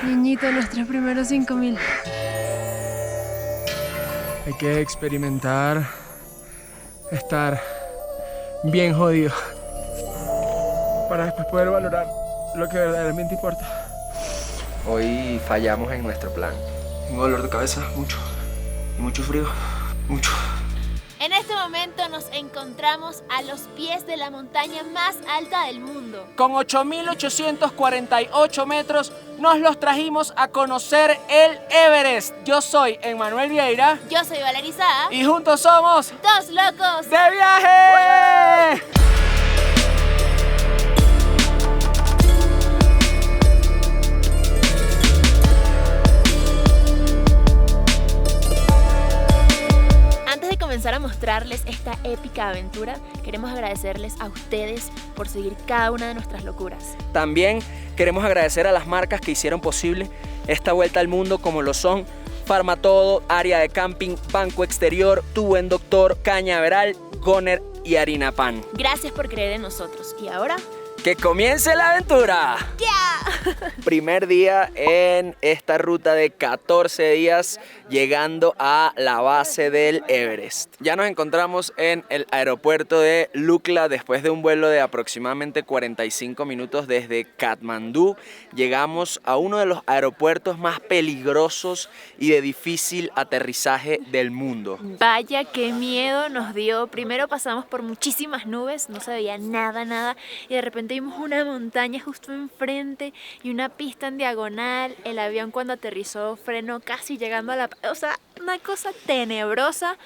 Niñito, nuestros primeros 5000. Hay que experimentar estar bien jodido para después poder valorar lo que verdaderamente importa. Hoy fallamos en nuestro plan. Tengo dolor de cabeza, mucho. Y mucho frío, mucho. En este momento nos encontramos a los pies de la montaña más alta del mundo. Con 8.848 metros nos los trajimos a conocer el Everest. Yo soy Emmanuel Vieira. Yo soy Valeria Saa. Y juntos somos Dos locos de viaje. Comenzar a mostrarles esta épica aventura, queremos agradecerles a ustedes por seguir cada una de nuestras locuras. También queremos agradecer a las marcas que hicieron posible esta vuelta al mundo, como lo son Farmatodo, Área de Camping, Banco Exterior, Tu Buen Doctor, Cañaveral, Goner y Harina Pan. Gracias por creer en nosotros. Y ahora, ¡que comience la aventura! ¡ya! Primer día en esta ruta de 14 días llegando a la base del Everest. Ya nos encontramos en el aeropuerto de Lukla después de un vuelo de aproximadamente 45 minutos desde Katmandú. Llegamos a uno de los aeropuertos más peligrosos y de difícil aterrizaje del mundo. Vaya, qué miedo nos dio. Primero pasamos por muchísimas nubes, no se veía nada, y de repente vimos una montaña justo enfrente y una pista en diagonal. El avión cuando aterrizó frenó casi llegando a la... O sea, una cosa tenebrosa,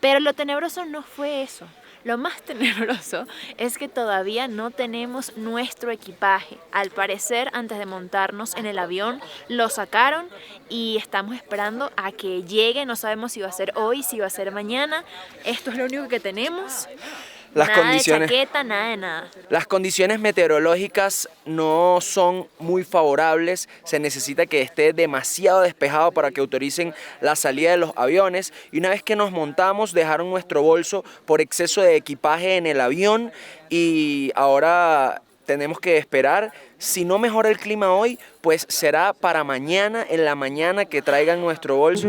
pero lo tenebroso no fue eso. Lo más tenebroso es que todavía no tenemos nuestro equipaje. Al parecer, antes de montarnos en el avión, lo sacaron y estamos esperando a que llegue. No sabemos si va a ser hoy, si va a ser mañana. Esto es lo único que tenemos. Nada de chaqueta, nada de nada. Las condiciones meteorológicas no son muy favorables. Se necesita que esté demasiado despejado para que autoricen la salida de los aviones. Y una vez que nos montamos, dejaron nuestro bolso por exceso de equipaje en el avión. Y ahora tenemos que esperar. Si no mejora el clima hoy, pues será para mañana, en la mañana, que traigan nuestro bolso.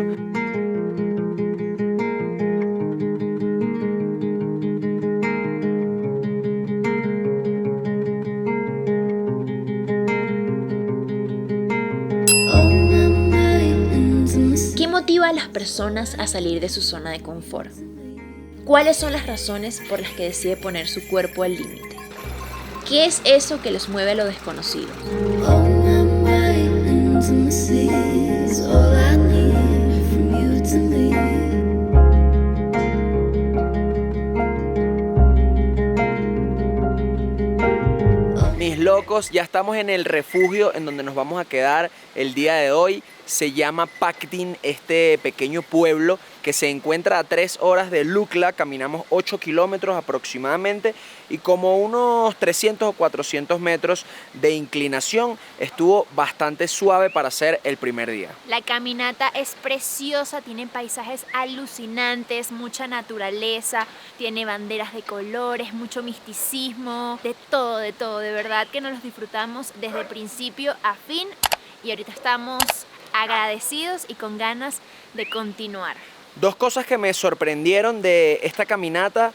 ¿Qué motiva a las personas a salir de su zona de confort? ¿Cuáles son las razones por las que decide poner su cuerpo al límite? ¿Qué es eso que los mueve a lo desconocido? Mis locos, ya estamos en el refugio en donde nos vamos a quedar el día de hoy. Se llama Paktin, este pequeño pueblo que se encuentra a 3 horas de Lukla. Caminamos 8 kilómetros aproximadamente y como unos 300 o 400 metros de inclinación. Estuvo bastante suave para ser el primer día. La caminata es preciosa, tiene paisajes alucinantes, mucha naturaleza, tiene banderas de colores, mucho misticismo, de todo, de verdad que nos los disfrutamos desde principio a fin y ahorita estamos agradecidos y con ganas de continuar. Dos cosas que me sorprendieron de esta caminata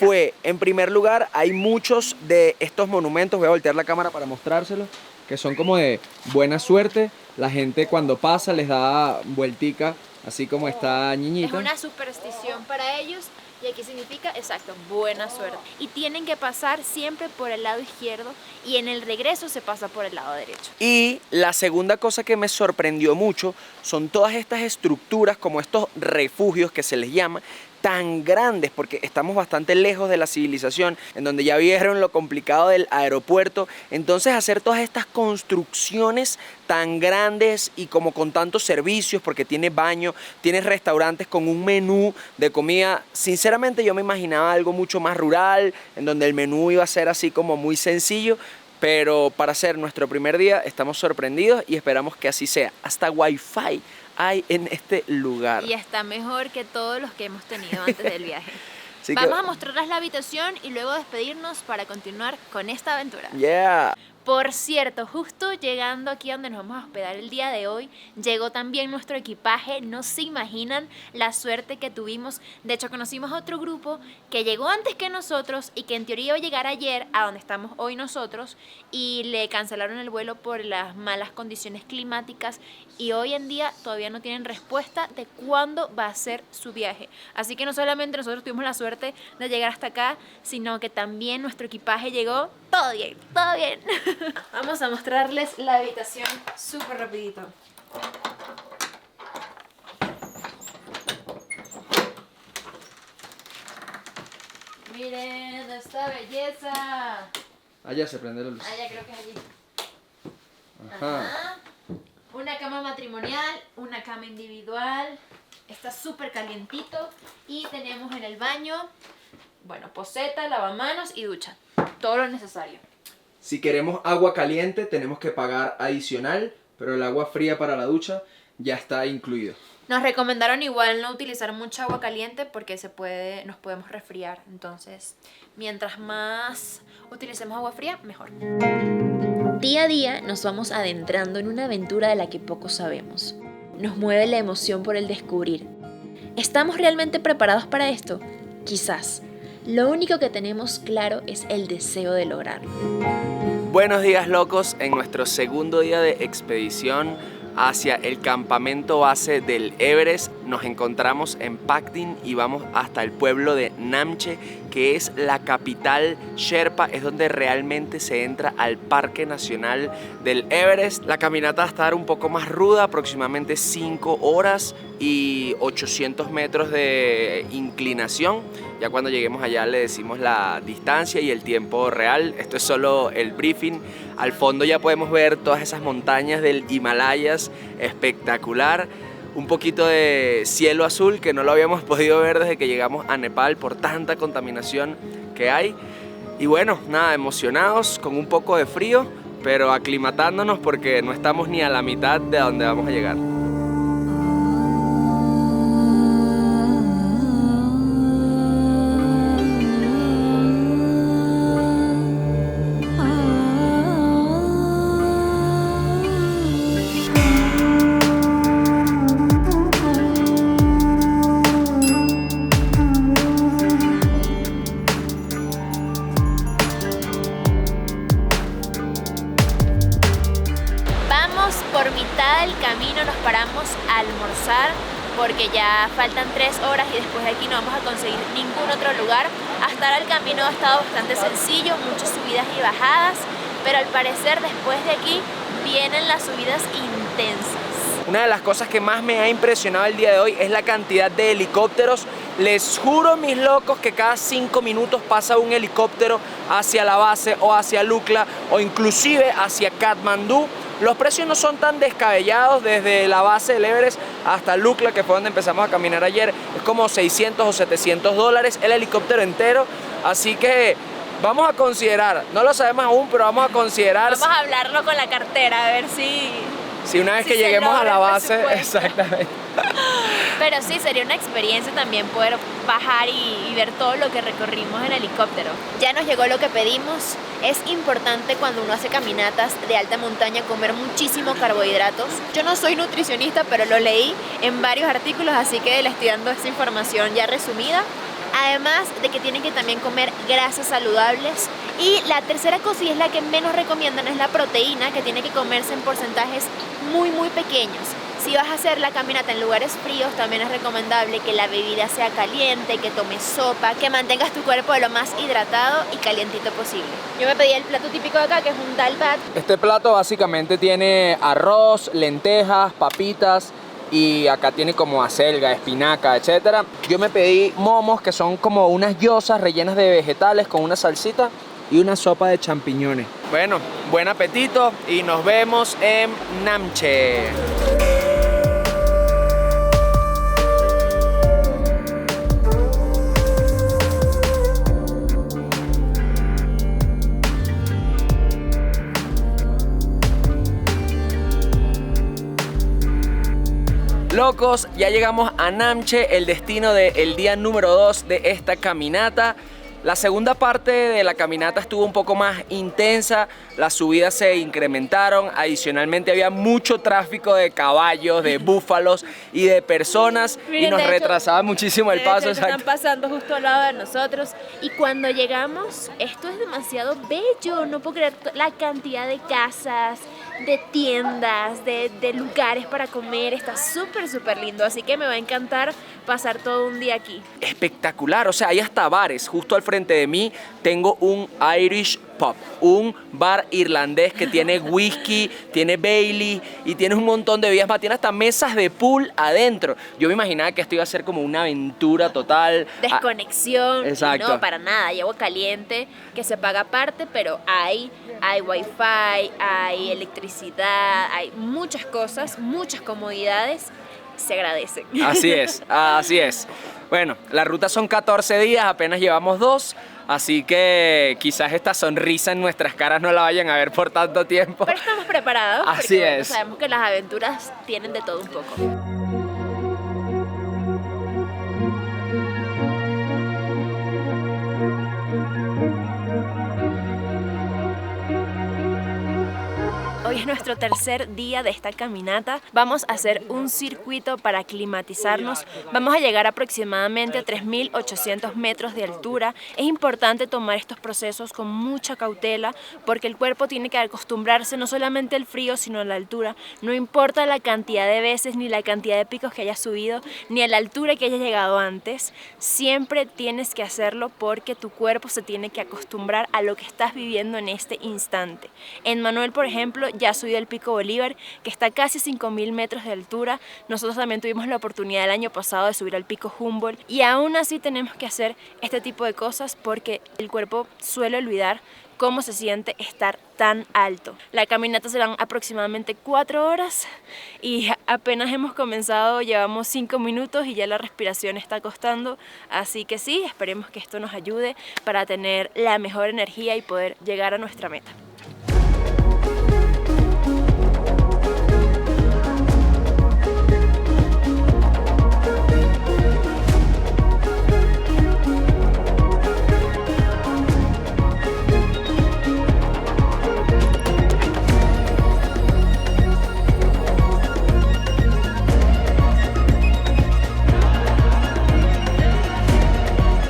fue, en primer lugar, hay muchos de estos monumentos, voy a voltear la cámara para mostrárselos, que son como de buena suerte. La gente cuando pasa les da vueltica, así como esta niñita. Es una superstición para ellos y aquí significa, exacto, buena suerte. Y tienen que pasar siempre por el lado izquierdo y en el regreso se pasa por el lado derecho. Y la segunda cosa que me sorprendió mucho son todas estas estructuras, como estos refugios que se les llama, tan grandes, porque estamos bastante lejos de la civilización, en donde ya vieron lo complicado del aeropuerto. Entonces hacer todas estas construcciones tan grandes y como con tantos servicios, porque tiene baño, tiene restaurantes con un menú de comida. Sinceramente yo me imaginaba algo mucho más rural, en donde el menú iba a ser así como muy sencillo. Pero para ser nuestro primer día estamos sorprendidos y esperamos que así sea. Hasta Wi-Fi hay en este lugar. Y está mejor que todos los que hemos tenido antes del viaje. Vamos a mostrarles la habitación y luego despedirnos para continuar con esta aventura. Yeah. Por cierto, justo llegando aquí donde nos vamos a hospedar el día de hoy, llegó también nuestro equipaje. No se imaginan la suerte que tuvimos. De hecho, conocimos a otro grupo que llegó antes que nosotros y que en teoría iba a llegar ayer a donde estamos hoy nosotros, y le cancelaron el vuelo por las malas condiciones climáticas, y hoy en día todavía no tienen respuesta de cuándo va a ser su viaje. Así que no solamente nosotros tuvimos la suerte de llegar hasta acá, sino que también nuestro equipaje llegó todo bien, todo bien. Vamos a mostrarles la habitación súper rapidito. Miren esta belleza. Allá se prende la luz. Allá creo que es allí. Ajá. Ajá. Una cama matrimonial, una cama individual. Está súper calientito. Y tenemos en el baño, bueno, poceta, lavamanos y ducha. Todo lo necesario. Si queremos agua caliente tenemos que pagar adicional, pero el agua fría para la ducha ya está incluido. Nos recomendaron igual no utilizar mucha agua caliente porque nos podemos resfriar. Entonces, mientras más utilicemos agua fría, mejor. Día a día nos vamos adentrando en una aventura de la que poco sabemos. Nos mueve la emoción por el descubrir. ¿Estamos realmente preparados para esto? Quizás. Lo único que tenemos claro es el deseo de lograrlo. Buenos días, locos, en nuestro segundo día de expedición hacia el campamento base del Everest. Nos encontramos en Paktin y vamos hasta el pueblo de Namche, que es la capital Sherpa, es donde realmente se entra al Parque Nacional del Everest. La caminata va a estar un poco más ruda, aproximadamente 5 horas y 800 metros de inclinación. Ya cuando lleguemos allá le decimos la distancia y el tiempo real. Esto es solo el briefing. Al fondo ya podemos ver todas esas montañas del Himalayas, espectacular. Un poquito de cielo azul que no lo habíamos podido ver desde que llegamos a Nepal por tanta contaminación que hay. Y bueno, nada, emocionados, con un poco de frío, pero aclimatándonos porque no estamos ni a la mitad de donde vamos a llegar. Por mitad del camino nos paramos a almorzar porque ya faltan 3 horas y después de aquí no vamos a conseguir ningún otro lugar. Hasta ahora el camino ha estado bastante sencillo, muchas subidas y bajadas, pero al parecer después de aquí vienen las subidas intensas. Una de las cosas que más me ha impresionado el día de hoy es la cantidad de helicópteros. Les juro, mis locos, que cada 5 minutos pasa un helicóptero hacia la base o hacia Lukla o inclusive hacia Katmandú. Los precios no son tan descabellados. Desde la base del Everest hasta Lukla, que fue donde empezamos a caminar ayer, es como 600 o 700 dólares el helicóptero entero. Así que vamos a considerar, no lo sabemos aún, pero vamos a considerar. Vamos a hablarlo con la cartera, a ver si una vez que lleguemos a la base, exactamente. Pero sí, sería una experiencia también poder bajar y ver todo lo que recorrimos en helicóptero. Ya nos llegó lo que pedimos. Es importante cuando uno hace caminatas de alta montaña comer muchísimos carbohidratos. Yo no soy nutricionista, pero lo leí en varios artículos, así que les estoy dando esta información ya resumida. Además de que tienen que también comer grasas saludables. Y la tercera cosa, y es la que menos recomiendan, es la proteína, que tiene que comerse en porcentajes muy pequeños. Si vas a hacer la caminata en lugares fríos, también es recomendable que la bebida sea caliente, que tomes sopa, que mantengas tu cuerpo de lo más hidratado y calientito posible. Yo me pedí el plato típico de acá, que es un dal bhat. Este plato básicamente tiene arroz, lentejas, papitas, y acá tiene como acelga, espinaca, etc. Yo me pedí momos, que son como unas gyozas rellenas de vegetales con una salsita y una sopa de champiñones. Bueno, buen apetito y nos vemos en Namche. Locos, ya llegamos a Namche, el destino del día número 2 de esta caminata. La segunda parte de la caminata estuvo un poco más intensa, las subidas se incrementaron, adicionalmente había mucho tráfico de caballos, de búfalos y de personas. Miren, y nos de hecho, retrasaba muchísimo el paso. Están pasando justo al lado de nosotros y cuando llegamos, esto es demasiado bello, no puedo creer la cantidad de casas, de tiendas, de lugares para comer, está súper lindo, así que me va a encantar pasar todo un día aquí. Espectacular, o sea, hay hasta bares. Justo al frente de mí tengo un Irish Pub, un bar irlandés que tiene whisky, tiene Bailey y tiene un montón de bebidas más. Tiene hasta mesas de pool adentro. Yo me imaginaba que esto iba a ser como una aventura total. Desconexión, exacto. No, para nada, hay agua caliente que se paga aparte, pero hay wifi, hay electricidad, hay muchas cosas, muchas comodidades, se agradecen. Así es, así es. Bueno, la ruta son 14 días, apenas llevamos 2, así que quizás esta sonrisa en nuestras caras no la vayan a ver por tanto tiempo. Pero estamos preparados Así porque bueno, es. sabemos que las aventuras tienen de todo un poco. Hoy es nuestro tercer día de esta caminata. Vamos a hacer un circuito para aclimatizarnos. Vamos a llegar aproximadamente a 3.800 metros de altura. Es importante tomar estos procesos con mucha cautela porque el cuerpo tiene que acostumbrarse no solamente al frío, sino a la altura. No importa la cantidad de veces, ni la cantidad de picos que hayas subido, ni a la altura que hayas llegado antes. Siempre tienes que hacerlo porque tu cuerpo se tiene que acostumbrar a lo que estás viviendo en este instante. En Manuel, por ejemplo, ya ha subido el Pico Bolívar, que está casi a 5.000 metros de altura. Nosotros también tuvimos la oportunidad el año pasado de subir al Pico Humboldt y aún así tenemos que hacer este tipo de cosas porque el cuerpo suele olvidar cómo se siente estar tan alto. La caminata serán aproximadamente 4 horas y apenas hemos comenzado, llevamos 5 minutos y ya la respiración está costando, así que sí, esperemos que esto nos ayude para tener la mejor energía y poder llegar a nuestra meta.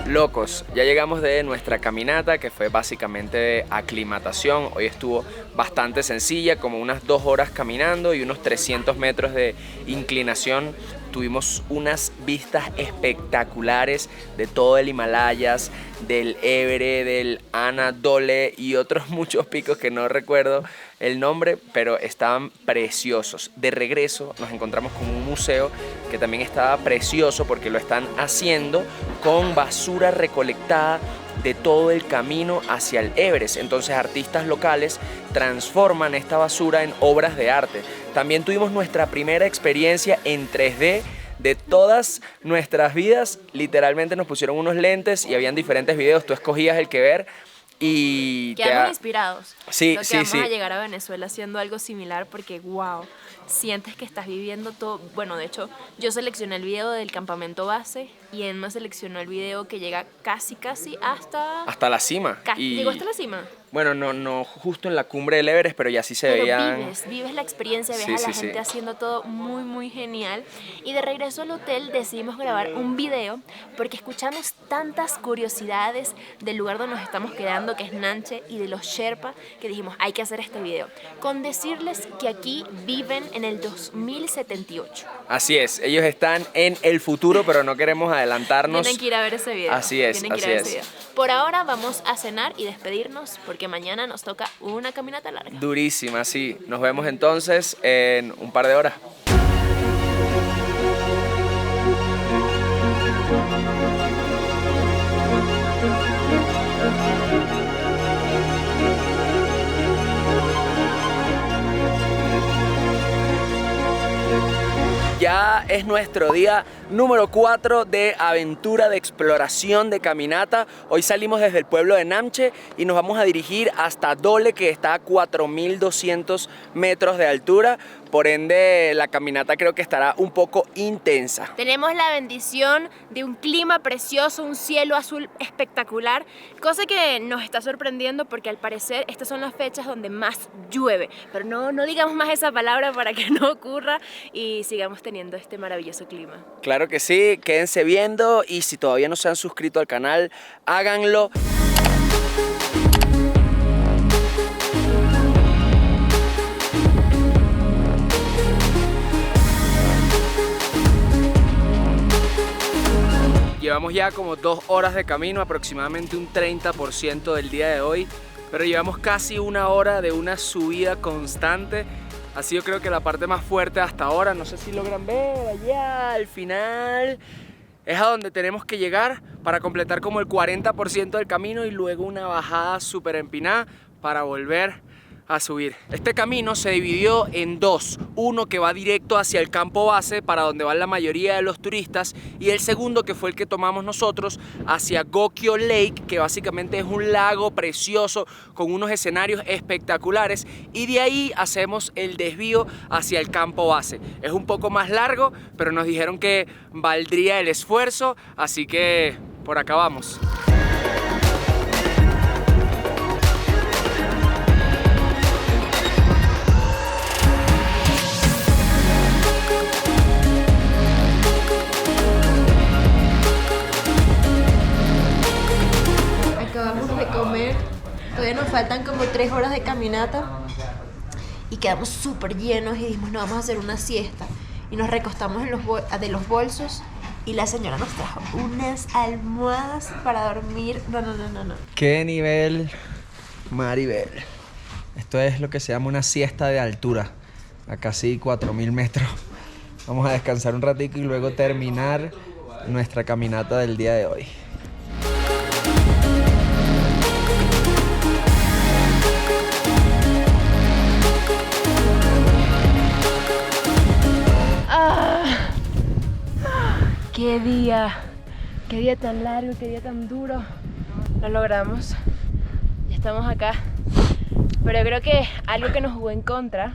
Locos, ya llegamos de nuestra caminata que fue básicamente de aclimatación. Hoy estuvo bastante sencilla, como unas 2 horas caminando y unos 300 metros de inclinación. Tuvimos unas vistas espectaculares de todo el Himalayas, del Everest, del Anadole y otros muchos picos que no recuerdo el nombre, pero estaban preciosos. De regreso nos encontramos con un museo que también estaba precioso porque lo están haciendo con basura recolectada de todo el camino hacia el Everest. Entonces artistas locales transforman esta basura en obras de arte. También tuvimos nuestra primera experiencia en 3D de todas nuestras vidas. Literalmente nos pusieron unos lentes y habían diferentes videos, tú escogías el que ver y Quedamos inspirados. Sí, Lo que sí, vamos sí. a llegar a Venezuela haciendo algo similar porque, wow, sientes que estás viviendo todo. Bueno, de hecho, yo seleccioné el video del campamento base y Emma seleccionó el video que llega casi hasta la cima. ¿Llegó hasta la cima? Bueno, no justo en la cumbre del Everest, pero ya sí se Pero veían. vives la experiencia, ves Sí, a la sí, gente sí. haciendo todo muy genial. Y de regreso al hotel decidimos grabar un video porque escuchamos tantas curiosidades del lugar donde nos estamos quedando, que es Nanche, y de los Sherpa, que dijimos, hay que hacer este video. Con decirles que aquí viven en el 2078. Así es, ellos están en el futuro, pero no queremos adelantarnos. Tienen que ir a ver ese video. Así es, Tienen que ir así a ver ese es. video. Por ahora vamos a cenar y despedirnos porque mañana nos toca una caminata larga. Durísima, sí. Nos vemos entonces en un par de horas. Ya es nuestro día número 4 de aventura, de exploración, de caminata. Hoy salimos desde el pueblo de Namche y nos vamos a dirigir hasta Dole, que está a 4.200 metros de altura. Por ende, la caminata creo que estará un poco intensa. Tenemos la bendición de un clima precioso, un cielo azul espectacular, cosa que nos está sorprendiendo porque al parecer estas son las fechas donde más llueve. Pero no digamos más esa palabra para que no ocurra y sigamos teniendo este maravilloso clima. Claro que sí, quédense viendo y si todavía no se han suscrito al canal, háganlo. Llevamos ya como 2 horas de camino, aproximadamente un 30% del día de hoy, pero llevamos casi 1 hora de una subida constante. Ha sido creo que la parte más fuerte hasta ahora, no sé si logran ver allá al final. Es a donde tenemos que llegar para completar como el 40% del camino y luego una bajada súper empinada para volver a subir. Este camino se dividió en 2, uno que va directo hacia el campo base para donde van la mayoría de los turistas y el segundo, que fue el que tomamos nosotros, hacia Gokyo Lake, que básicamente es un lago precioso con unos escenarios espectaculares, y de ahí hacemos el desvío hacia el campo base. Es un poco más largo, pero nos dijeron que valdría el esfuerzo, así que por acá vamos. Acabamos de comer, todavía nos faltan como 3 horas de caminata y quedamos súper llenos y dijimos, no, vamos a hacer una siesta. Y nos recostamos en de los bolsos y la señora nos trajo unas almohadas para dormir. No. ¿Qué nivel, Maribel? Esto es lo que se llama una siesta de altura, a casi 4.000 metros. Vamos a descansar un ratito y luego terminar nuestra caminata del día de hoy. Qué día tan largo, qué día tan duro. Lo logramos, ya estamos acá. Pero yo creo que algo que nos jugó en contra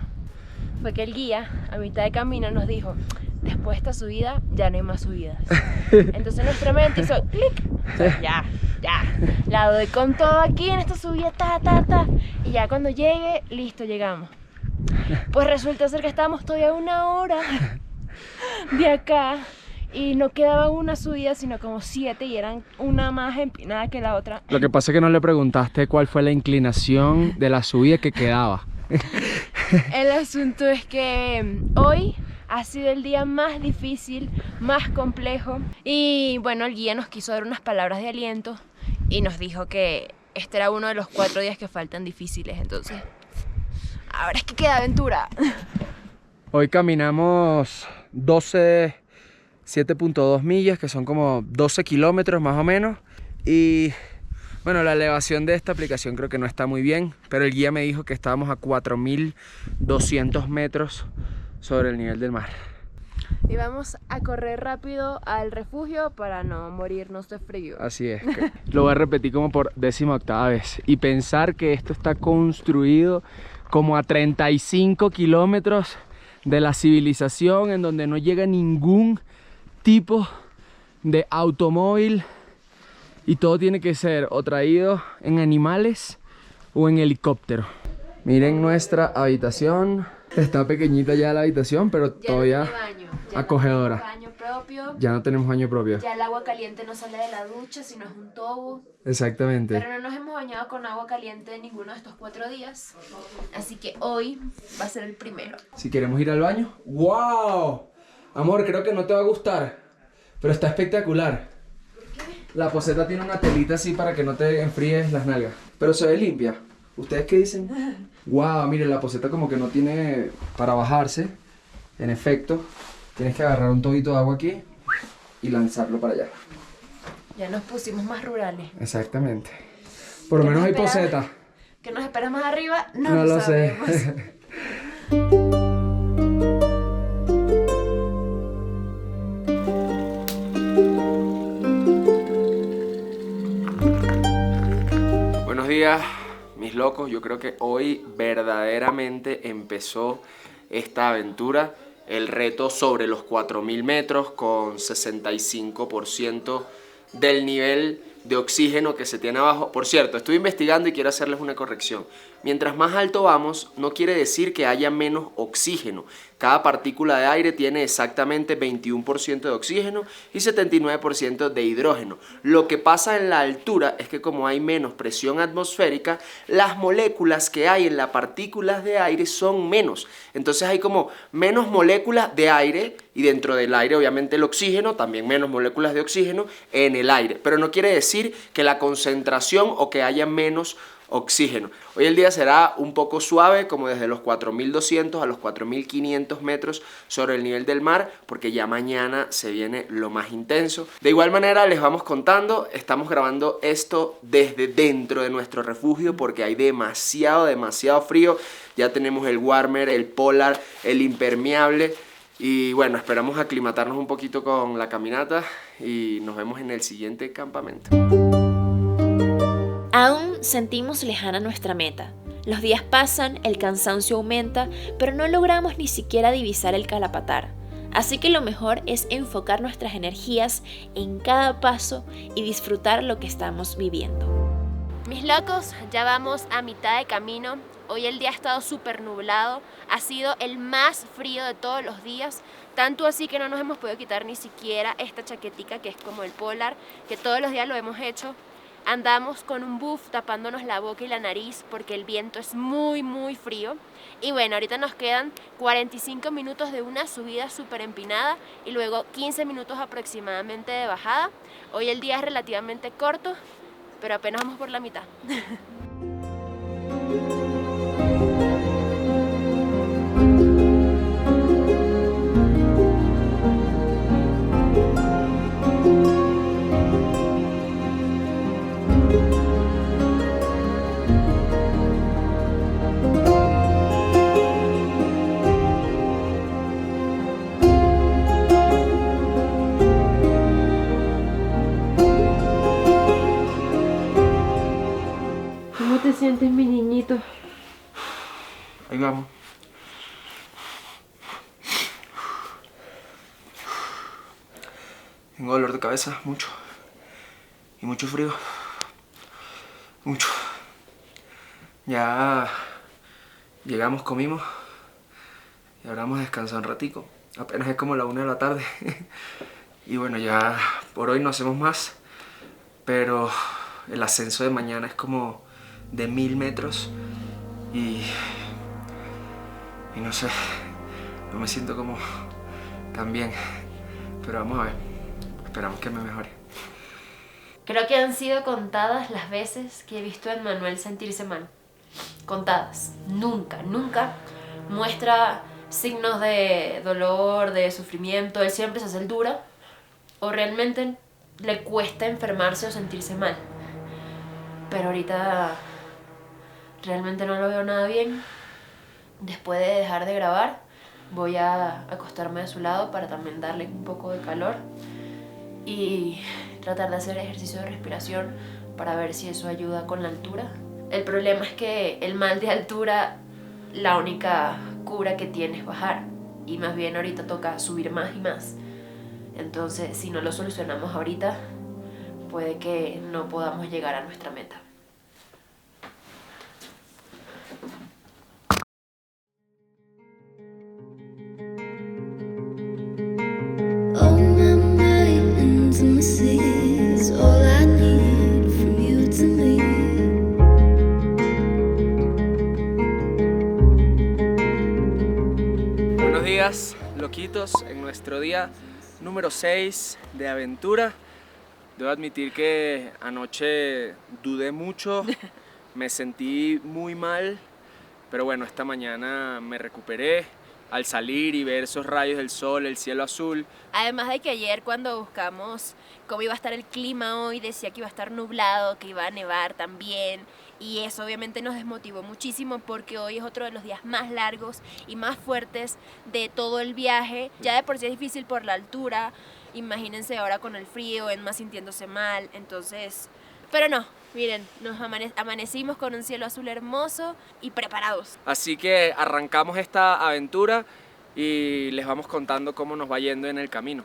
fue que el guía a mitad de camino nos dijo, después de esta subida ya no hay más subidas. Entonces nuestra mente hizo clic, ya, la doy con todo aquí en esta subida, y ya cuando llegue, listo, llegamos. Pues resulta ser que estábamos todavía 1 hora de acá y no quedaba una subida sino como 7 y eran una más empinada que la otra. Lo que pasa es que no le preguntaste cuál fue la inclinación de la subida que quedaba. El asunto es que hoy ha sido el día más difícil, más complejo y bueno, el guía nos quiso dar unas palabras de aliento y nos dijo que este era uno de los 4 días que faltan difíciles, entonces ahora es que queda aventura. Hoy caminamos 7.2 millas, que son como 12 kilómetros más o menos. Y bueno, la elevación de esta aplicación creo que no está muy bien, pero el guía me dijo que estábamos a 4.200 metros sobre el nivel del mar. Y vamos a correr rápido al refugio para no morirnos de frío. Así es. Lo voy a repetir como por 18ª vez. Y pensar que esto está construido como a 35 kilómetros de la civilización, en donde no llega ningún tipo de automóvil y todo tiene que ser o traído en animales o en helicóptero. Miren nuestra habitación. Está pequeñita ya la habitación, pero ya todavía no tiene baño, ya acogedora. No tenemos baño propio. Ya no tenemos baño propio. Ya el agua caliente no sale de la ducha, sino es un tobo. Exactamente. Pero no nos hemos bañado con agua caliente ninguno de estos 4 días. Así que hoy va a ser el primero. Si queremos ir al baño. ¡Wow! Amor, creo que no te va a gustar, pero está espectacular. ¿Por qué? La poseta tiene una telita así para que no te enfríes las nalgas, pero se ve limpia. ¿Ustedes qué dicen? Wow, miren, la poseta como que no tiene para bajarse. En efecto, tienes que agarrar un tobito de agua aquí y lanzarlo para allá. Ya nos pusimos más rurales. Exactamente. Por lo menos hay poseta. ¿Qué nos espera más arriba? No lo sé. días, mis locos. Yo creo que hoy verdaderamente empezó esta aventura. El reto sobre los 4000 metros con 65% del nivel de oxígeno que se tiene abajo. Por cierto, estoy investigando y quiero hacerles una corrección. Mientras más alto vamos, no quiere decir que haya menos oxígeno. Cada partícula de aire tiene exactamente 21% de oxígeno y 79% de hidrógeno. Lo que pasa en la altura es que como hay menos presión atmosférica, las moléculas que hay en las partículas de aire son menos. Entonces hay como menos moléculas de aire y dentro del aire obviamente el oxígeno, también menos moléculas de oxígeno en el aire. Pero no quiere decir que la concentración o que haya menos oxígeno. Hoy el día será un poco suave, como desde los 4200 a los 4500 metros sobre el nivel del mar, porque ya mañana se viene lo más intenso. De igual manera les vamos contando, estamos grabando esto desde dentro de nuestro refugio porque hay demasiado frío. Ya tenemos el warmer, el polar, el impermeable y bueno, esperamos aclimatarnos un poquito con la caminata y nos vemos en el siguiente campamento. Aún sentimos lejana nuestra meta. Los días pasan, el cansancio aumenta, pero no logramos ni siquiera divisar el Calapatar. Así que lo mejor es enfocar nuestras energías en cada paso y disfrutar lo que estamos viviendo. Mis locos, ya vamos a mitad de camino. Hoy el día ha estado súper nublado, ha sido el más frío de todos los días, tanto así que no nos hemos podido quitar ni siquiera esta chaquetica que es como el polar, que todos los días lo hemos hecho. Andamos con un buff tapándonos la boca y la nariz porque el viento es muy frío. Y bueno, ahorita nos quedan 45 minutos de una subida súper empinada y luego 15 minutos aproximadamente de bajada. Hoy el día es relativamente corto, pero apenas vamos por la mitad. ¿Cómo te sientes, mi niñito? Ahí vamos. Tengo dolor de cabeza, mucho. Y mucho frío. Mucho. Ya llegamos, comimos. Y ahora vamos a descansar un ratico. Apenas es como la 1 de la tarde. Y bueno, ya por hoy no hacemos más. Pero el ascenso de mañana es como de 1000 metros. Y no sé, no me siento como tan bien. Pero vamos a ver. Esperamos que me mejore. Creo que han sido contadas las veces que he visto a Emmanuel sentirse mal. Contadas. Nunca muestra signos de dolor, de sufrimiento. Él siempre se hace el duro o realmente le cuesta enfermarse o sentirse mal. Pero ahorita realmente no lo veo nada bien. Después de dejar de grabar, voy a acostarme a su lado para también darle un poco de calor y tratar de hacer ejercicio de respiración para ver si eso ayuda con la altura. El problema es que el mal de altura, la única cura que tiene es bajar y más bien ahorita toca subir más y más. Entonces, si no lo solucionamos ahorita, puede que no podamos llegar a nuestra meta. Buenos días, loquitos, en nuestro día número 6 de aventura. Debo admitir que anoche dudé mucho, me sentí muy mal, pero bueno, esta mañana me recuperé al salir y ver esos rayos del sol, el cielo azul. Además de que ayer cuando buscamos cómo iba a estar el clima hoy, decía que iba a estar nublado, que iba a nevar también. Y eso obviamente nos desmotivó muchísimo porque hoy es otro de los días más largos y más fuertes de todo el viaje. Ya de por sí es difícil por la altura, imagínense ahora con el frío, Emma sintiéndose mal, entonces... Pero no, Miren, nos amanecimos con un cielo azul hermoso y preparados. Así que arrancamos esta aventura y les vamos contando cómo nos va yendo en el camino.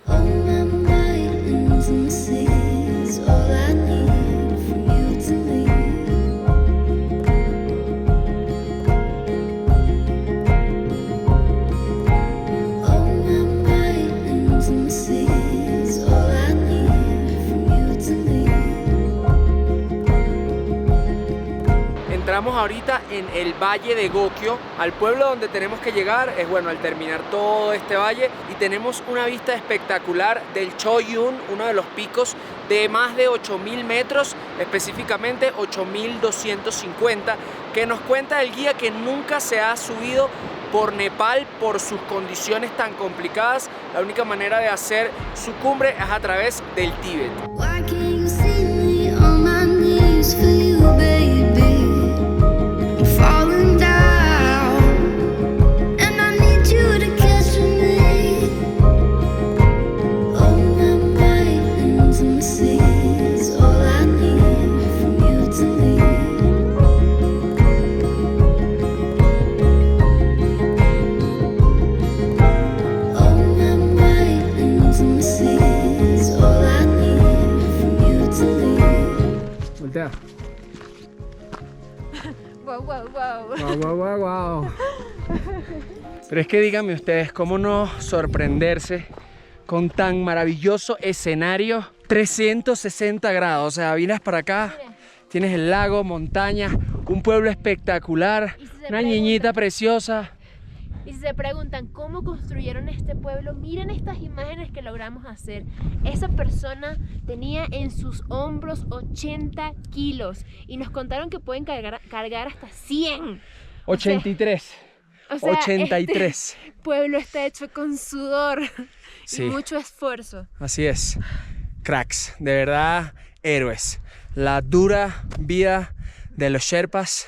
Entramos ahorita en el Valle de Gokyo. Al pueblo donde tenemos que llegar es, bueno, al terminar todo este valle, y tenemos una vista espectacular del Choyun, uno de los picos de más de 8.000 metros, específicamente 8.250, que nos cuenta el guía que nunca se ha subido por Nepal por sus condiciones tan complicadas. La única manera de hacer su cumbre es a través del Tíbet. Voltea. Wow, wow, wow. Wow, wow, wow, wow. Pero es que díganme ustedes, ¿cómo no sorprenderse con tan maravilloso escenario? 360 grados, o sea, vienes para acá, tienes el lago, montañas, un pueblo espectacular, una niñita preciosa. Y si se preguntan cómo construyeron este pueblo, miren estas imágenes que logramos hacer. Esa persona tenía en sus hombros 80 kilos y nos contaron que pueden cargar hasta 100. 83. O sea, 83. Este pueblo está hecho con sudor Sí. y mucho esfuerzo. Así es. Cracks, de verdad, héroes. La dura vida de los Sherpas.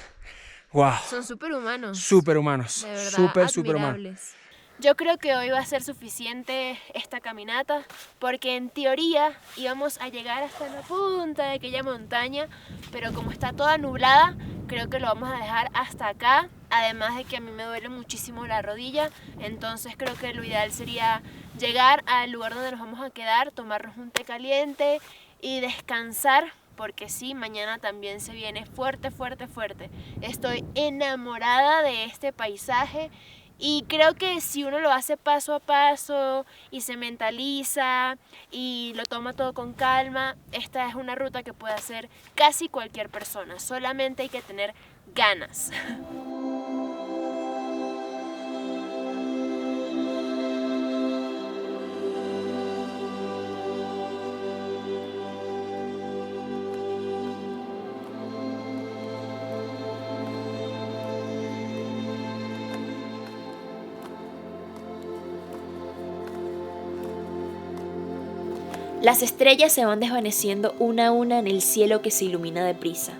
Wow. Son superhumanos. Superhumanos. De verdad, Superhumanos. admirables. Yo creo que hoy va a ser suficiente esta caminata, porque en teoría íbamos a llegar hasta la punta de aquella montaña, pero como está toda nublada, creo que lo vamos a dejar hasta acá. Además de que a mí me duele muchísimo la rodilla, entonces creo que lo ideal sería llegar al lugar donde nos vamos a quedar, tomarnos un té caliente y descansar. Porque sí, mañana también se viene fuerte, fuerte, fuerte. Estoy enamorada de este paisaje y creo que si uno lo hace paso a paso y se mentaliza y lo toma todo con calma, esta es una ruta que puede hacer casi cualquier persona. Solamente hay que tener ganas. Las estrellas se van desvaneciendo una a una en el cielo que se ilumina deprisa.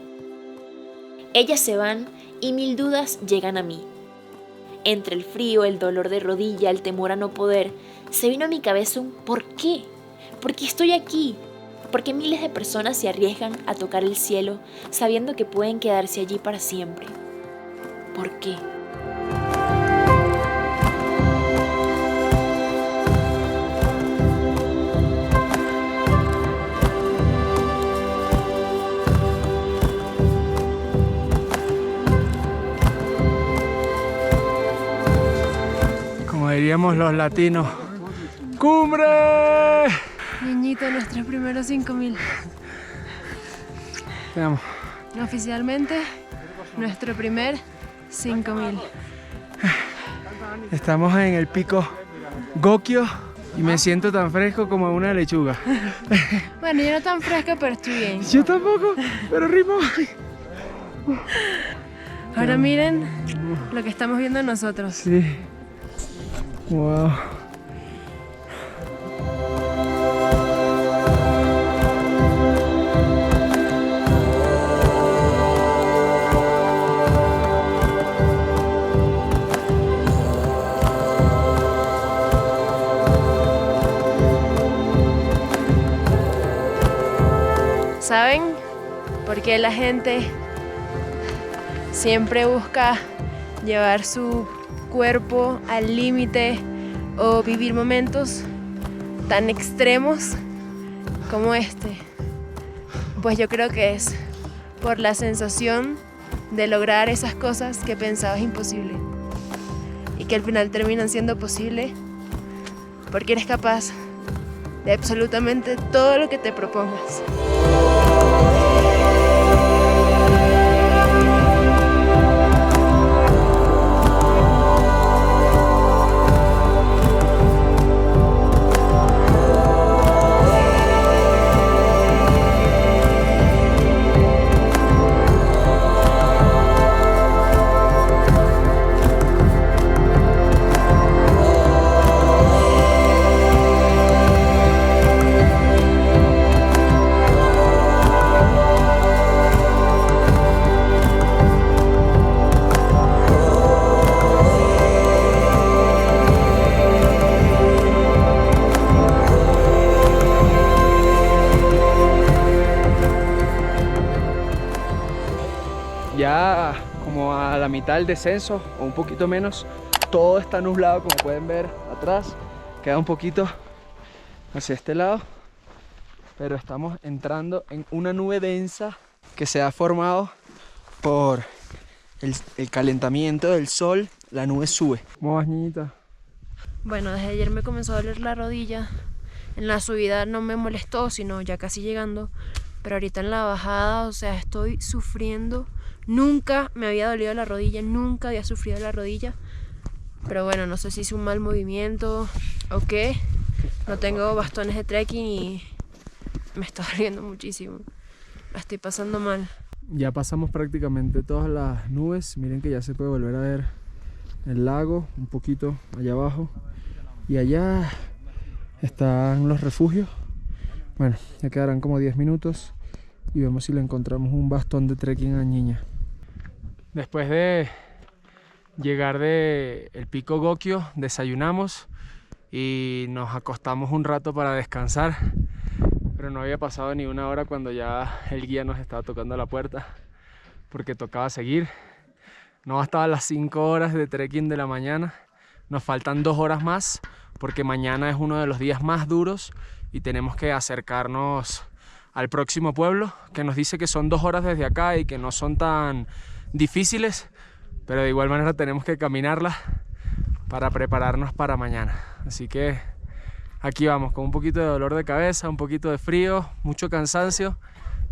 Ellas se van y mil dudas llegan a mí. Entre el frío, el dolor de rodilla, el temor a no poder, se vino a mi cabeza un ¿por qué? ¿Por qué estoy aquí? ¿Por qué miles de personas se arriesgan a tocar el cielo sabiendo que pueden quedarse allí para siempre? ¿Por qué? Como diríamos los latinos, ¡cumbre! Niñito, nuestros primeros 5.000. Veamos. Oficialmente, nuestro primer 5.000. Estamos en el pico Gokyo y me siento tan fresco como una lechuga. Bueno, yo no tan fresca, pero estoy bien. Yo tampoco, pero ritmo. Ahora miren lo que estamos viendo nosotros. Sí. Wow. ¿Saben? porque la gente siempre busca llevar su cuerpo al límite o vivir momentos tan extremos como este. Pues yo creo que es por la sensación de lograr esas cosas que pensabas imposible y que al final terminan siendo posible porque eres capaz de absolutamente todo lo que te propongas. Ya como a la mitad del descenso o un poquito menos, todo está nublado como pueden ver atrás, queda un poquito hacia este lado, pero estamos entrando en una nube densa que se ha formado por el calentamiento del sol. La nube sube. ¿Cómo vas, niñita? Bueno, desde ayer me comenzó a doler la rodilla. En la subida no me molestó, sino ya casi llegando. Pero ahorita en la bajada, o sea, estoy sufriendo. Nunca me había dolido la rodilla, nunca había sufrido la rodilla. Pero bueno, no sé si es un mal movimiento o qué. No tengo bastones de trekking y me está doliendo muchísimo. La estoy pasando mal. Ya pasamos prácticamente todas las nubes. Miren que ya se puede volver a ver el lago un poquito allá abajo. Y allá están los refugios. Bueno, ya quedarán como 10 minutos y vemos si le encontramos un bastón de trekking a Niña. Después de llegar de el pico Gokyo, desayunamos y nos acostamos un rato para descansar, pero no había pasado ni una hora cuando ya el guía nos estaba tocando la puerta porque tocaba seguir. No bastaban las 5 horas de trekking de la mañana, nos faltan 2 horas más porque mañana es uno de los días más duros y tenemos que acercarnos al próximo pueblo, que nos dice que son 2 horas desde acá y que no son tan difíciles, pero de igual manera tenemos que caminarla para prepararnos para mañana. Así que aquí vamos con un poquito de dolor de cabeza, un poquito de frío, mucho cansancio,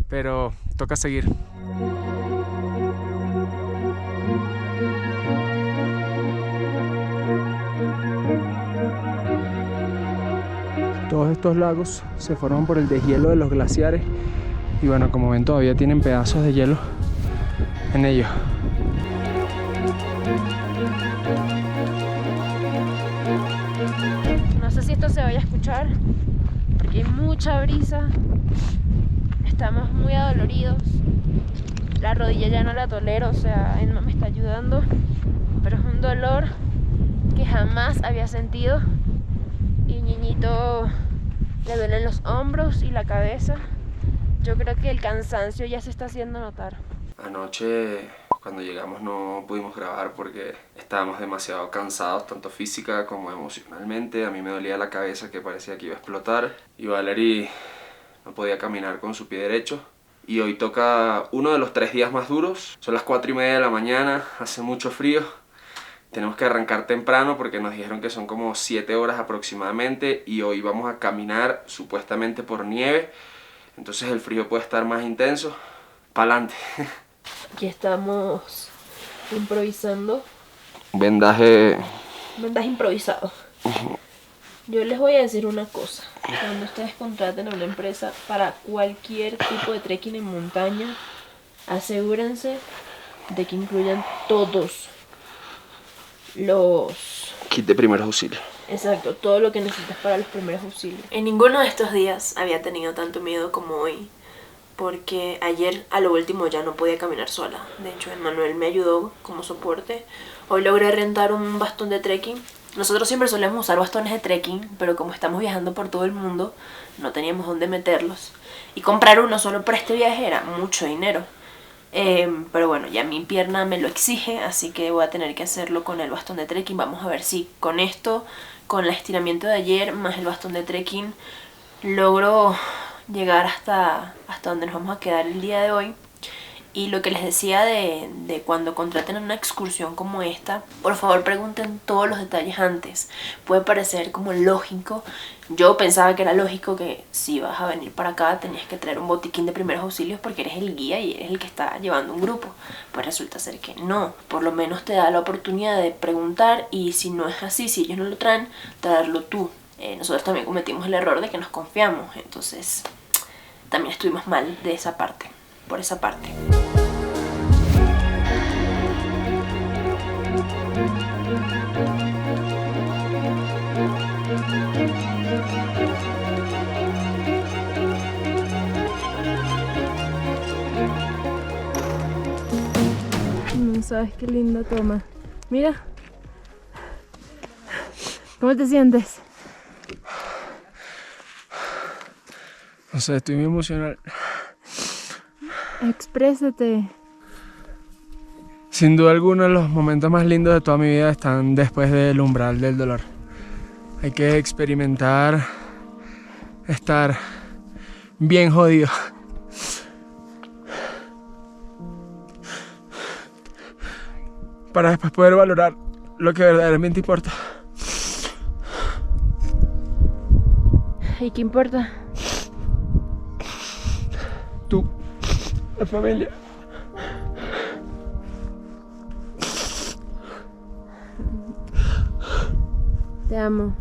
pero toca seguir. Todos estos lagos se forman por el deshielo de los glaciares y bueno, como ven todavía tienen pedazos de hielo en ellos. No sé si esto se vaya a escuchar porque hay mucha brisa. Estamos muy adoloridos. La rodilla ya no la tolero, o sea, él no me está ayudando, pero es un dolor que jamás había sentido. Y Niñito le duelen los hombros y la cabeza. Yo creo que el cansancio ya se está haciendo notar. Anoche cuando llegamos no pudimos grabar porque estábamos demasiado cansados, tanto física como emocionalmente. A mí me dolía la cabeza que parecía que iba a explotar y Valerie no podía caminar con su pie derecho. Y hoy toca uno de los 3 días más duros. Son las 4:30 de la mañana, hace mucho frío. Tenemos que arrancar temprano porque nos dijeron que son como 7 horas aproximadamente y hoy vamos a caminar supuestamente por nieve. Entonces el frío puede estar más intenso. Pa'lante. Aquí estamos improvisando. Vendaje improvisado. Yo les voy a decir una cosa. Cuando ustedes contraten a una empresa para cualquier tipo de trekking en montaña, asegúrense de que incluyan todos los kit de primeros auxilios. Exacto, todo lo que necesitas para los primeros auxilios. En ninguno de estos días había tenido tanto miedo como hoy, porque ayer a lo último ya no podía caminar sola. De hecho, Emmanuel me ayudó como soporte. Hoy logré rentar un bastón de trekking. Nosotros siempre solemos usar bastones de trekking, pero como estamos viajando por todo el mundo, no teníamos dónde meterlos. Y comprar uno solo para este viaje era mucho dinero. Pero bueno, ya mi pierna me lo exige, así que voy a tener que hacerlo con el bastón de trekking. Vamos a ver si con esto, con el estiramiento de ayer más el bastón de trekking, logro llegar hasta donde nos vamos a quedar el día de hoy. Y lo que les decía de cuando contraten una excursión como esta, por favor pregunten todos los detalles antes. Puede parecer como lógico. Yo pensaba que era lógico que si vas a venir para acá tenías que traer un botiquín de primeros auxilios porque eres el guía y eres el que está llevando un grupo. Pues resulta ser que no. Por lo menos te da la oportunidad de preguntar, y si no es así, si ellos no lo traen, traerlo tú. Nosotros también cometimos el error de que nos confiamos, entonces también estuvimos mal de esa parte, por esa parte. No sabes qué linda toma. Mira. ¿Cómo te sientes? No sé, estoy muy emocional. Exprésate. Sin duda alguna, los momentos más lindos de toda mi vida están después del umbral del dolor. Hay que experimentar estar bien jodido. Para después poder valorar lo que verdaderamente importa. ¿Y qué importa? Tú, la familia. Te amo.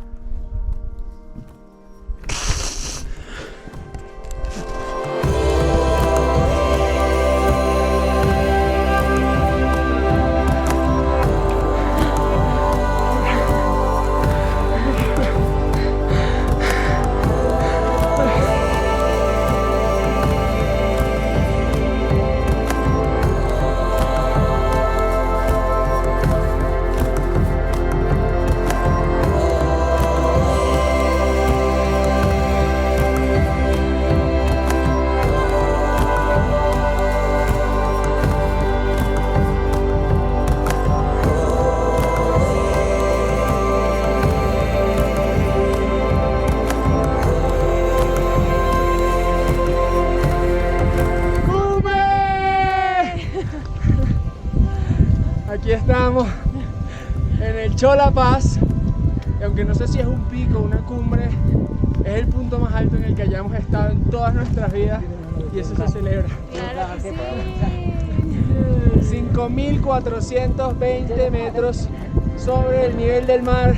Aquí estamos en el Chola Pass, y aunque no sé si es un pico o una cumbre, es el punto más alto en el que hayamos estado en todas nuestras vidas, y eso se celebra. Claro que sí. 5.420 metros sobre el nivel del mar.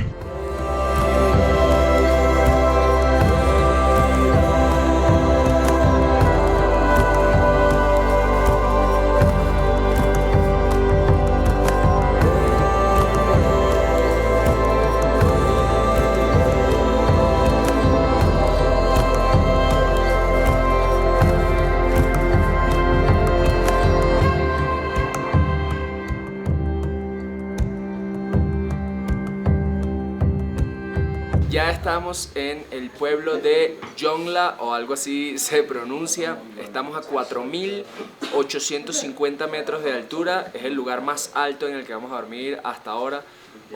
Ya estamos en el pueblo de Yongla, o algo así se pronuncia. Estamos a 4.850 metros de altura. Es el lugar más alto en el que vamos a dormir hasta ahora.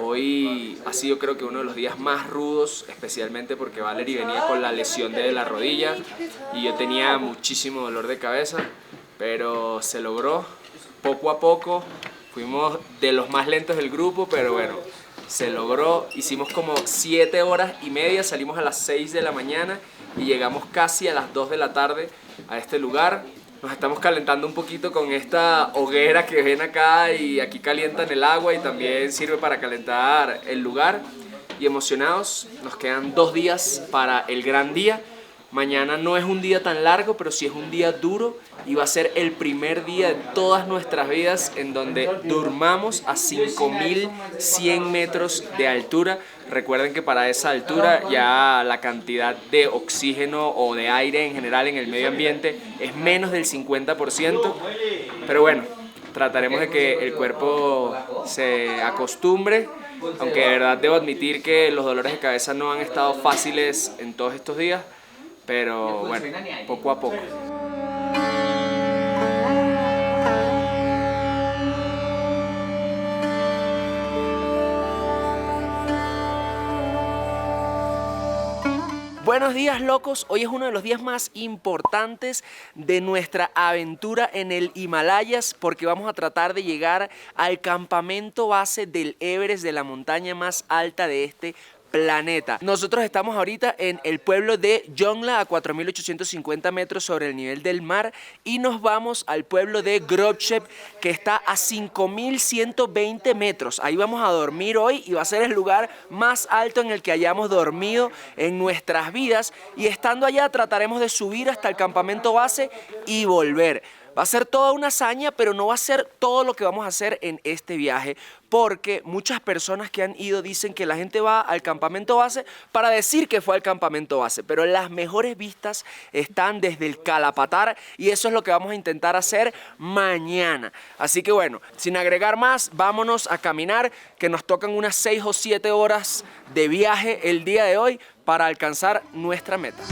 Hoy ha sido, creo que, uno de los días más rudos, especialmente porque Valerie venía con la lesión de la rodilla y yo tenía muchísimo dolor de cabeza, pero se logró poco a poco. Fuimos de los más lentos del grupo, pero bueno, se logró. Hicimos como 7 horas y media, salimos a las 6 de la mañana y llegamos casi a las 2 de la tarde a este lugar. Nos estamos calentando un poquito con esta hoguera que ven acá, y aquí calientan el agua y también sirve para calentar el lugar. Y emocionados, nos quedan 2 días para el gran día. Mañana no es un día tan largo, pero sí es un día duro, y va a ser el primer día de todas nuestras vidas en donde durmamos a 5.100 metros de altura. Recuerden que para esa altura ya la cantidad de oxígeno o de aire en general en el medio ambiente es menos del 50%, pero bueno, trataremos de que el cuerpo se acostumbre, aunque de verdad debo admitir que los dolores de cabeza no han estado fáciles en todos estos días. pero bueno, poco a poco. Buenos días, locos. Hoy es uno de los días más importantes de nuestra aventura en el Himalayas porque vamos a tratar de llegar al campamento base del Everest, de la montaña más alta de este planeta. Nosotros estamos ahorita en el pueblo de Jongla, a 4.850 metros sobre el nivel del mar, y nos vamos al pueblo de Grobchev, que está a 5.120 metros. Ahí vamos a dormir hoy y va a ser el lugar más alto en el que hayamos dormido en nuestras vidas, y estando allá trataremos de subir hasta el campamento base y volver. Va a ser toda una hazaña, pero no va a ser todo lo que vamos a hacer en este viaje, porque muchas personas que han ido dicen que la gente va al campamento base para decir que fue al campamento base, pero las mejores vistas están desde el Kalapatar y eso es lo que vamos a intentar hacer mañana. Así que bueno, sin agregar más, vámonos a caminar, que nos tocan unas 6 o 7 horas de viaje el día de hoy para alcanzar nuestra meta.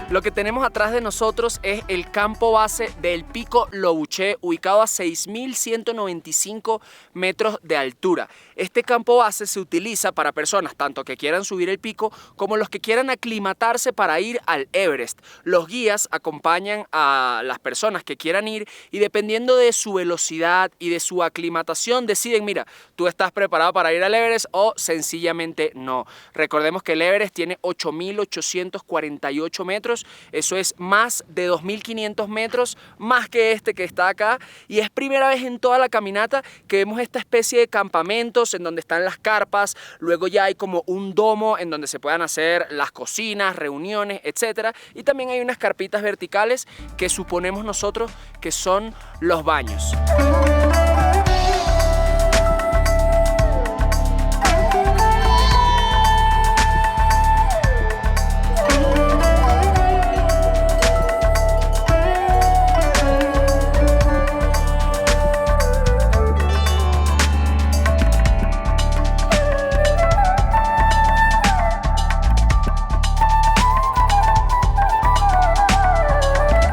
Lo que tenemos atrás de nosotros es el campo base del pico Lobuche, ubicado a 6.195 metros de altura. Este campo base se utiliza para personas tanto que quieran subir el pico como los que quieran aclimatarse para ir al Everest. Los guías acompañan a las personas que quieran ir y dependiendo de su velocidad y de su aclimatación deciden, mira, tú estás preparado para ir al Everest o sencillamente no. Recordemos que el Everest tiene 8.848 metros. Eso es más de 2.500 metros, más que este que está acá, y es primera vez en toda la caminata que vemos esta especie de campamentos en donde están las carpas, luego ya hay como un domo en donde se puedan hacer las cocinas, reuniones, etc. Y también hay unas carpitas verticales que suponemos nosotros que son los baños.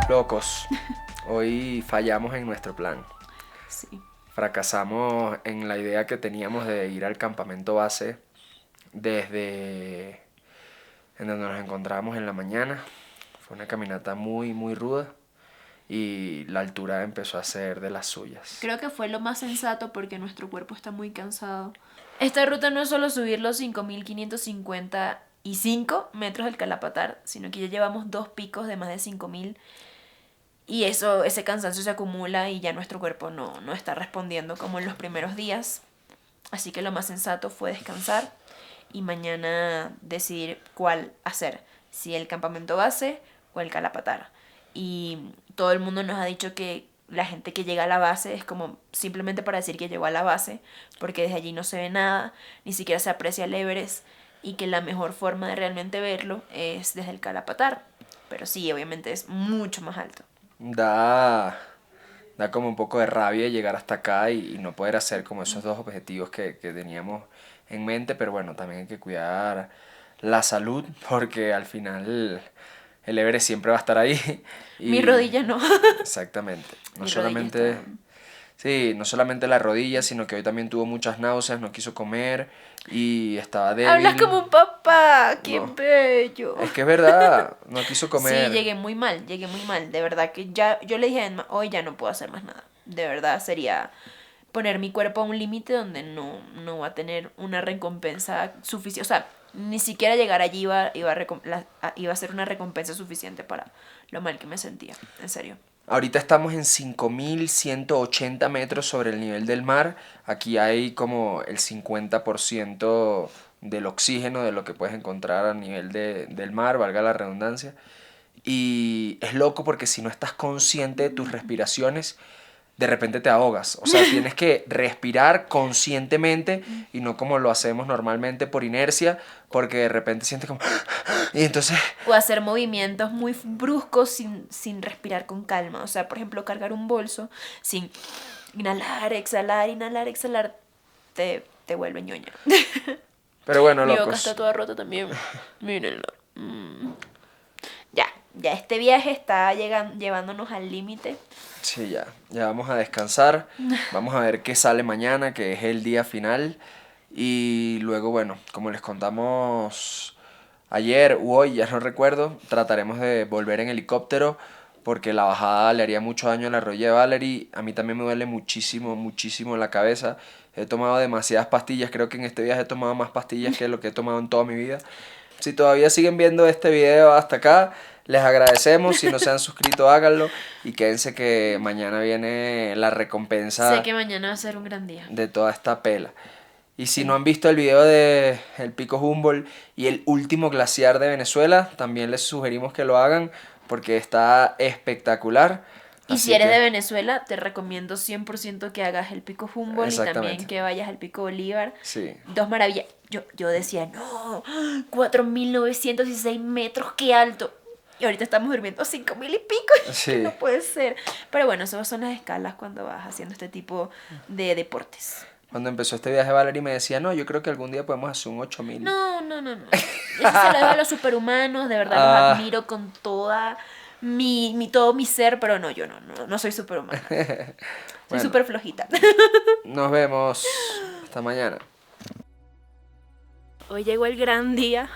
Locos, hoy fallamos en nuestro plan. Sí. Fracasamos en la idea que teníamos de ir al campamento base desde en donde nos encontrábamos en la mañana. Fue una caminata muy ruda y la altura empezó a ser de las suyas. Creo que fue lo más sensato porque nuestro cuerpo está muy cansado. Esta ruta no es solo subir los 5.555 metros del Kalapatar, sino que ya llevamos 2 picos de más de 5.000 y ese cansancio se acumula y ya nuestro cuerpo no está respondiendo como en los primeros días. Así que lo más sensato fue descansar y mañana decidir cuál hacer, si el campamento base o el Kalapatar. Y todo el mundo nos ha dicho que la gente que llega a la base es como simplemente para decir que llegó a la base, porque desde allí no se ve nada, ni siquiera se aprecia el Everest, y que la mejor forma de realmente verlo es desde el Kalapatar. Pero sí, obviamente es mucho más alto. Da como un poco de rabia llegar hasta acá y no poder hacer como esos 2 objetivos que teníamos en mente, pero bueno, también hay que cuidar la salud porque al final el Everest siempre va a estar ahí. Y mi rodilla no. Exactamente. No Mi solamente, rodilla está... sí, no solamente la rodilla, sino que hoy también tuvo muchas náuseas, no quiso comer y estaba débil. Hablas como un papá, qué No. bello. Es que es verdad, no quiso comer. Sí, llegué muy mal, de verdad que ya, yo le dije a Emma, hoy ya no puedo hacer más nada, de verdad sería poner mi cuerpo a un límite donde no va a tener una recompensa suficiente, o sea, ni siquiera llegar allí iba a ser una recompensa suficiente para lo mal que me sentía, en serio. Ahorita estamos en 5.180 metros sobre el nivel del mar. Aquí hay como el 50% del oxígeno de lo que puedes encontrar a nivel del mar, valga la redundancia. Y es loco porque si no estás consciente de tus respiraciones, de repente te ahogas. O sea, tienes que respirar conscientemente y no como lo hacemos normalmente por inercia, porque de repente sientes como... Y entonces... O hacer movimientos muy bruscos sin respirar con calma. O sea, por ejemplo, cargar un bolso sin inhalar, exhalar, te vuelve ñoña. Pero bueno, Mi boca locos. está toda rota también. Mírenlo. Ya este viaje está llevándonos al límite. Sí, ya vamos a descansar, vamos a ver qué sale mañana, que es el día final, y luego, bueno, como les contamos ayer u hoy, ya no recuerdo, trataremos de volver en helicóptero, porque la bajada le haría mucho daño a la rodilla de Valerie. A mí también me duele muchísimo, muchísimo la cabeza. He tomado demasiadas pastillas, creo que en este viaje he tomado más pastillas que lo que he tomado en toda mi vida. Si todavía siguen viendo este video hasta acá, les agradecemos. Si no se han suscrito, háganlo. Y quédense que mañana viene la recompensa Sé que mañana va a ser un gran día. de toda esta pela. Y si no han visto el video de el Pico Humboldt y el último glaciar de Venezuela, también les sugerimos que lo hagan porque está espectacular. Y Así si eres que- de Venezuela, te recomiendo 100% que hagas el Pico Humboldt y también Exactamente. que vayas al Pico Bolívar. Sí. Dos maravillas. Yo decía, no, 4.916 metros, qué alto. Y ahorita estamos durmiendo a 5.000 y pico. Sí. No puede ser. Pero bueno, esas son las escalas cuando vas haciendo este tipo de deportes. Cuando empezó este viaje, Valerie me decía, no, yo creo que algún día podemos hacer un 8000. No. Eso se lo dejo a los superhumanos, de verdad Ah. los admiro con toda todo mi ser, pero no, yo no soy superhumana. Soy Bueno. súper flojita. Nos vemos. Hasta mañana. Hoy llegó el gran día,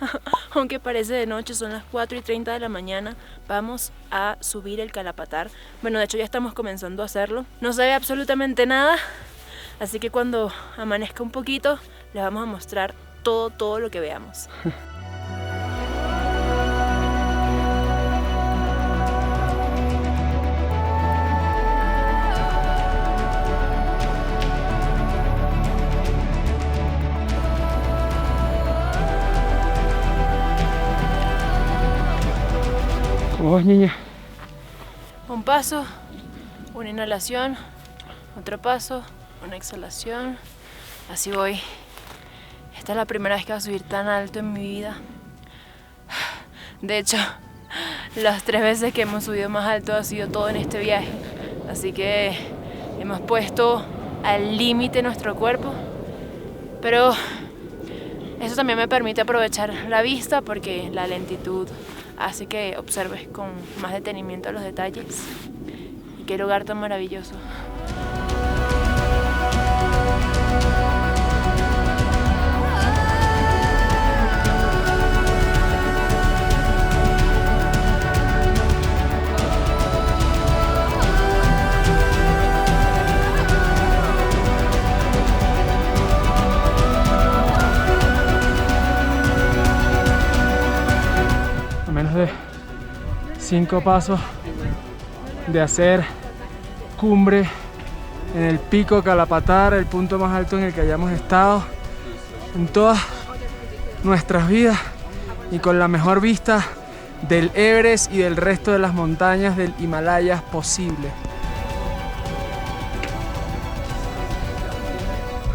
aunque parece de noche, son las 4:30 de la mañana. Vamos a subir el Calapatar. Bueno, de hecho ya estamos comenzando a hacerlo. No se ve absolutamente nada, así que cuando amanezca un poquito, les vamos a mostrar todo lo que veamos. ¿Cómo vas, niña? Un paso, una inhalación, otro paso, una exhalación. Así voy. Esta es la primera vez que voy a subir tan alto en mi vida. De hecho, las 3 veces que hemos subido más alto ha sido todo en este viaje. Así que hemos puesto al límite nuestro cuerpo. Pero eso también me permite aprovechar la vista porque la lentitud hace que observes con más detenimiento los detalles. Y qué lugar tan maravilloso. A menos de 5 pasos de hacer cumbre en el pico Calapatar, el punto más alto en el que hayamos estado en todas nuestras vidas y con la mejor vista del Everest y del resto de las montañas del Himalaya posible.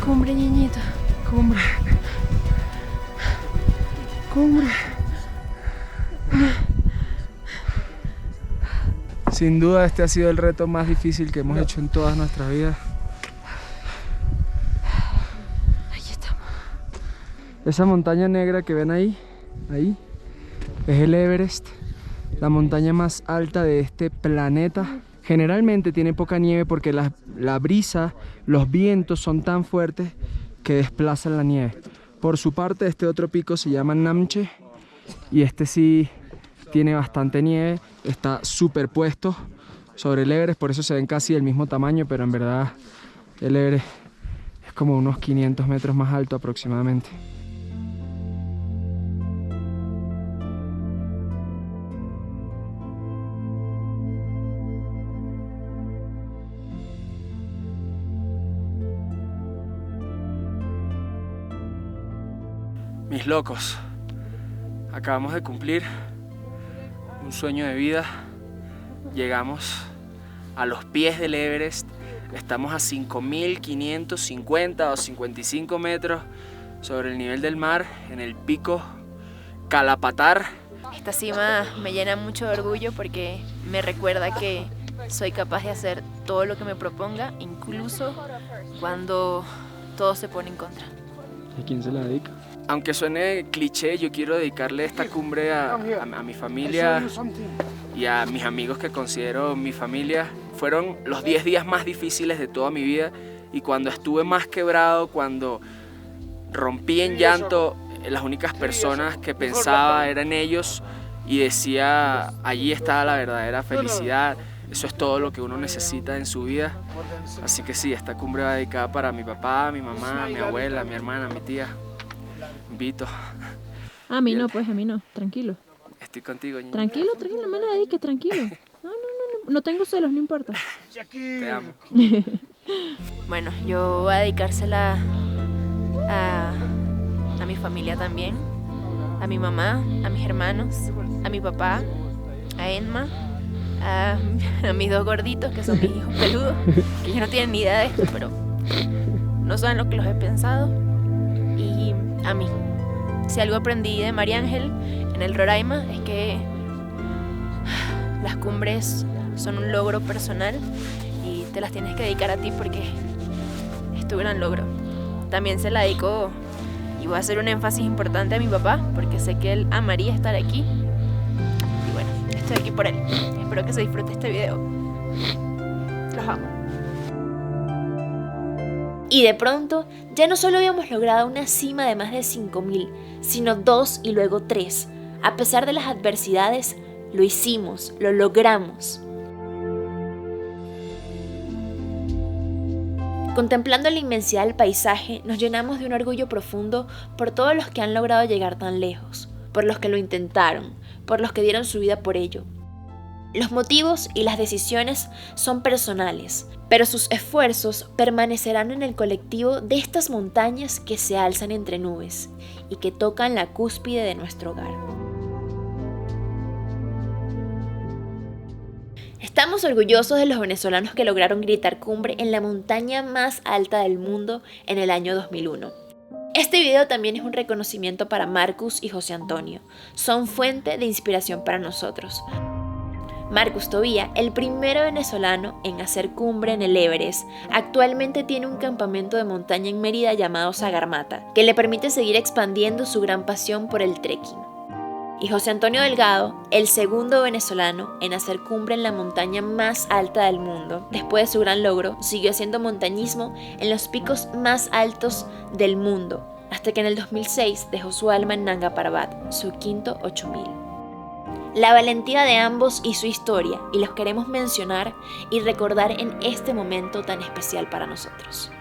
Cumbre, niñita. Cumbre. Cumbre. Sin duda este ha sido el reto más difícil que hemos hecho en todas nuestras vidas. Ahí estamos. Esa montaña negra que ven ahí, es el Everest, la montaña más alta de este planeta. Generalmente tiene poca nieve porque la brisa, los vientos son tan fuertes que desplazan la nieve. Por su parte, este otro pico se llama Namche y este sí tiene bastante nieve, está superpuesto sobre el Everest, por eso se ven casi del mismo tamaño, pero en verdad el Everest es como unos 500 metros más alto aproximadamente. Mis locos, acabamos de cumplir un sueño de vida. Llegamos a los pies del Everest, Estamos a 5.550 o 55 metros sobre el nivel del mar en el pico Kalapatar. Esta cima me llena mucho de orgullo porque me recuerda que soy capaz de hacer todo lo que me proponga, incluso cuando todo se pone en contra. ¿A quién se la dedica? Aunque suene cliché, yo quiero dedicarle esta cumbre a mi familia y a mis amigos que considero mi familia. Fueron los 10 días más difíciles de toda mi vida y cuando estuve más quebrado, cuando rompí en llanto, las únicas personas que pensaba eran ellos y decía, allí está la verdadera felicidad. Eso es todo lo que uno necesita en su vida. Así que sí, esta cumbre va dedicada para mi papá, mi mamá, mi abuela, mi hermana, mi tía, Vito. A mí no, pues a mí no, tranquilo. Estoy contigo, niña. Tranquilo, no me la dediques, tranquilo. No tengo celos, no importa. Te amo. Bueno, yo voy a dedicársela a mi familia también, a mi mamá, a mis hermanos, a mi papá, a Emma, a mis 2 gorditos que son mis hijos peludos, que ellos no tienen ni idea de esto, pero no saben lo que los he pensado, y a mí. Si algo aprendí de María Ángel en el Roraima es que las cumbres son un logro personal y te las tienes que dedicar a ti porque es tu gran logro. También se la dedico y voy a hacer un énfasis importante a mi papá porque sé que él amaría estar aquí y bueno, estoy aquí por él. Espero que se disfrute este video. Los amo. Y de pronto, ya no solo habíamos logrado una cima de más de 5.000, sino 2 y luego 3. A pesar de las adversidades, lo hicimos, lo logramos. Contemplando la inmensidad del paisaje, nos llenamos de un orgullo profundo por todos los que han logrado llegar tan lejos, por los que lo intentaron, por los que dieron su vida por ello. Los motivos y las decisiones son personales, pero sus esfuerzos permanecerán en el colectivo de estas montañas que se alzan entre nubes y que tocan la cúspide de nuestro hogar. Estamos orgullosos de los venezolanos que lograron gritar cumbre en la montaña más alta del mundo en el año 2001. Este video también es un reconocimiento para Marcus y José Antonio. Son fuente de inspiración para nosotros. Marcus Tobía, el primer venezolano en hacer cumbre en el Everest, actualmente tiene un campamento de montaña en Mérida llamado Sagarmatha, que le permite seguir expandiendo su gran pasión por el trekking. Y José Antonio Delgado, el segundo venezolano en hacer cumbre en la montaña más alta del mundo, después de su gran logro, siguió haciendo montañismo en los picos más altos del mundo, hasta que en el 2006 dejó su alma en Nanga Parbat, su quinto 8000. La valentía de ambos y su historia, y los queremos mencionar y recordar en este momento tan especial para nosotros.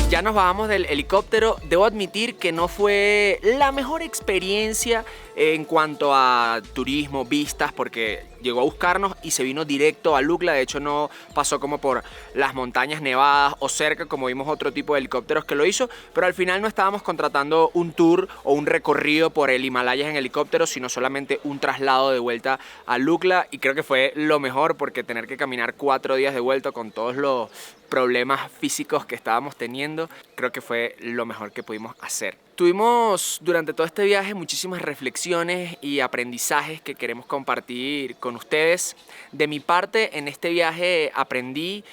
Ya nos bajamos del helicóptero. Debo admitir que no fue la mejor experiencia en cuanto a turismo, vistas, porque llegó a buscarnos y se vino directo a Lukla. De hecho, no pasó como por las montañas nevadas o cerca, como vimos otro tipo de helicópteros que lo hizo, pero al final no estábamos contratando un tour o un recorrido por el Himalayas en helicóptero, sino solamente un traslado de vuelta a Lukla, y creo que fue lo mejor porque tener que caminar 4 días de vuelta con todos los problemas físicos que estábamos teniendo, creo que fue lo mejor que pudimos hacer. Tuvimos durante todo este viaje muchísimas reflexiones y aprendizajes que queremos compartir con ustedes. De mi parte, en este viaje aprendí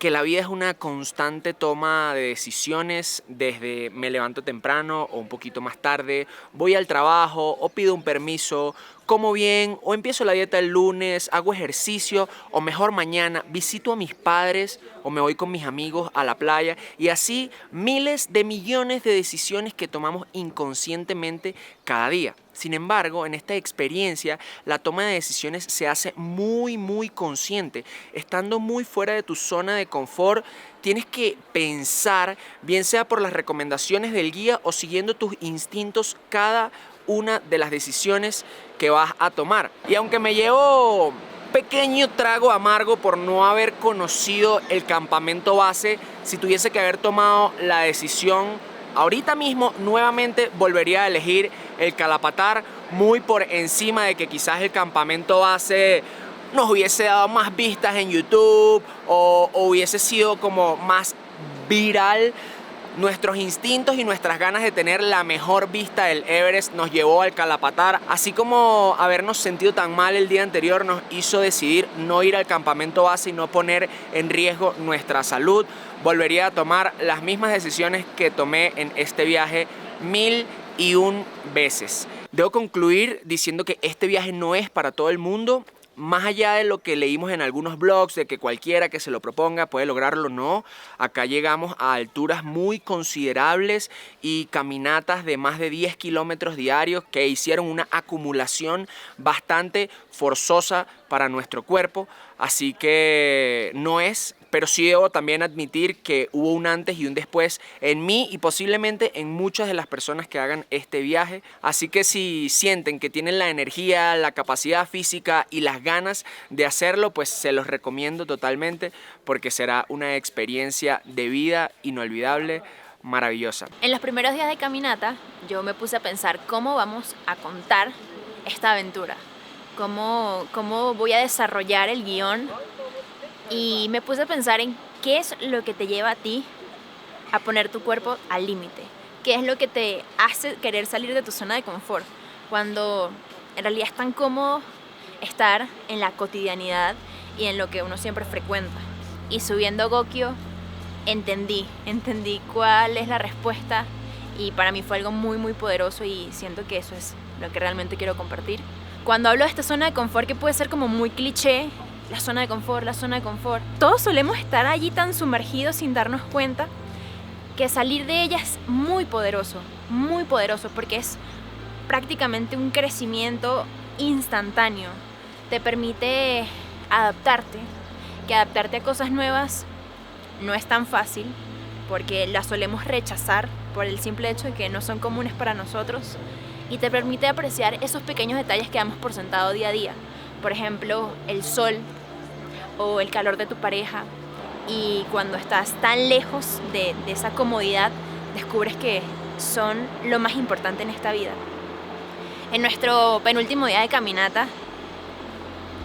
que la vida es una constante toma de decisiones desde me levanto temprano o un poquito más tarde, voy al trabajo o pido un permiso, como bien o empiezo la dieta el lunes, hago ejercicio o mejor mañana visito a mis padres o me voy con mis amigos a la playa y así miles de millones de decisiones que tomamos inconscientemente cada día. Sin embargo, en esta experiencia la toma de decisiones se hace muy consciente. Estando muy fuera de tu zona de confort, tienes que pensar, bien sea por las recomendaciones del guía o siguiendo tus instintos, cada una de las decisiones que vas a tomar. Y aunque me llevo pequeño trago amargo por no haber conocido el campamento base, si tuviese que haber tomado la decisión ahorita mismo, nuevamente volvería a elegir el Kalapatar, muy por encima de que quizás el campamento base nos hubiese dado más vistas en YouTube o hubiese sido como más viral. Nuestros instintos y nuestras ganas de tener la mejor vista del Everest nos llevó al Kalapatar, así como habernos sentido tan mal el día anterior nos hizo decidir no ir al campamento base y no poner en riesgo nuestra salud. Volvería a tomar las mismas decisiones que tomé en este viaje 1001 veces. Debo concluir diciendo que este viaje no es para todo el mundo. Más allá de lo que leímos en algunos blogs, de que cualquiera que se lo proponga puede lograrlo, no. Acá llegamos a alturas muy considerables y caminatas de más de 10 kilómetros diarios que hicieron una acumulación bastante forzosa para nuestro cuerpo. Así que no es, pero sí debo también admitir que hubo un antes y un después en mí y posiblemente en muchas de las personas que hagan este viaje. Así que si sienten que tienen la energía, la capacidad física y las ganas de hacerlo, pues se los recomiendo totalmente porque será una experiencia de vida inolvidable, maravillosa. En los primeros días de caminata yo me puse a pensar cómo vamos a contar esta aventura, cómo voy a desarrollar el guión. Y me puse a pensar en qué es lo que te lleva a ti a poner tu cuerpo al límite. Qué es lo que te hace querer salir de tu zona de confort. Cuando en realidad es tan cómodo estar en la cotidianidad y en lo que uno siempre frecuenta. Y subiendo Gokyo entendí cuál es la respuesta. Y para mí fue algo muy poderoso y siento que eso es lo que realmente quiero compartir. Cuando hablo de esta zona de confort que puede ser como muy cliché, la zona de confort. Todos solemos estar allí tan sumergidos sin darnos cuenta que salir de ella es muy poderoso porque es prácticamente un crecimiento instantáneo. Te permite adaptarte, que adaptarte a cosas nuevas no es tan fácil porque las solemos rechazar por el simple hecho de que no son comunes para nosotros y te permite apreciar esos pequeños detalles que damos por sentado día a día. Por ejemplo, el sol o el calor de tu pareja, y cuando estás tan lejos de esa comodidad descubres que son lo más importante en esta vida. En nuestro penúltimo día de caminata,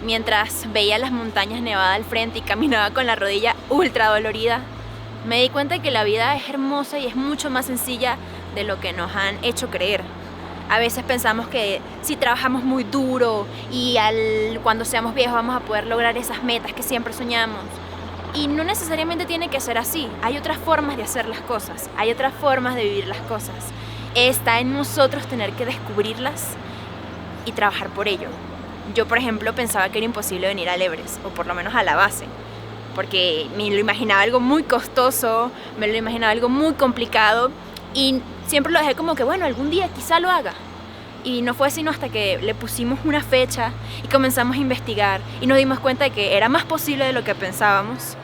mientras veía las montañas nevadas al frente y caminaba con la rodilla ultra dolorida, me di cuenta de que la vida es hermosa y es mucho más sencilla de lo que nos han hecho creer. A veces pensamos que si trabajamos muy duro y cuando seamos viejos vamos a poder lograr esas metas que siempre soñamos. Y no necesariamente tiene que ser así. Hay otras formas de hacer las cosas, hay otras formas de vivir las cosas. Está en nosotros tener que descubrirlas y trabajar por ello. Yo, por ejemplo, pensaba que era imposible venir al Everest, o por lo menos a la base, porque me lo imaginaba algo muy costoso, me lo imaginaba algo muy complicado. Y siempre lo dejé como que, bueno, algún día quizá lo haga. Y no fue sino hasta que le pusimos una fecha y comenzamos a investigar y nos dimos cuenta de que era más posible de lo que pensábamos.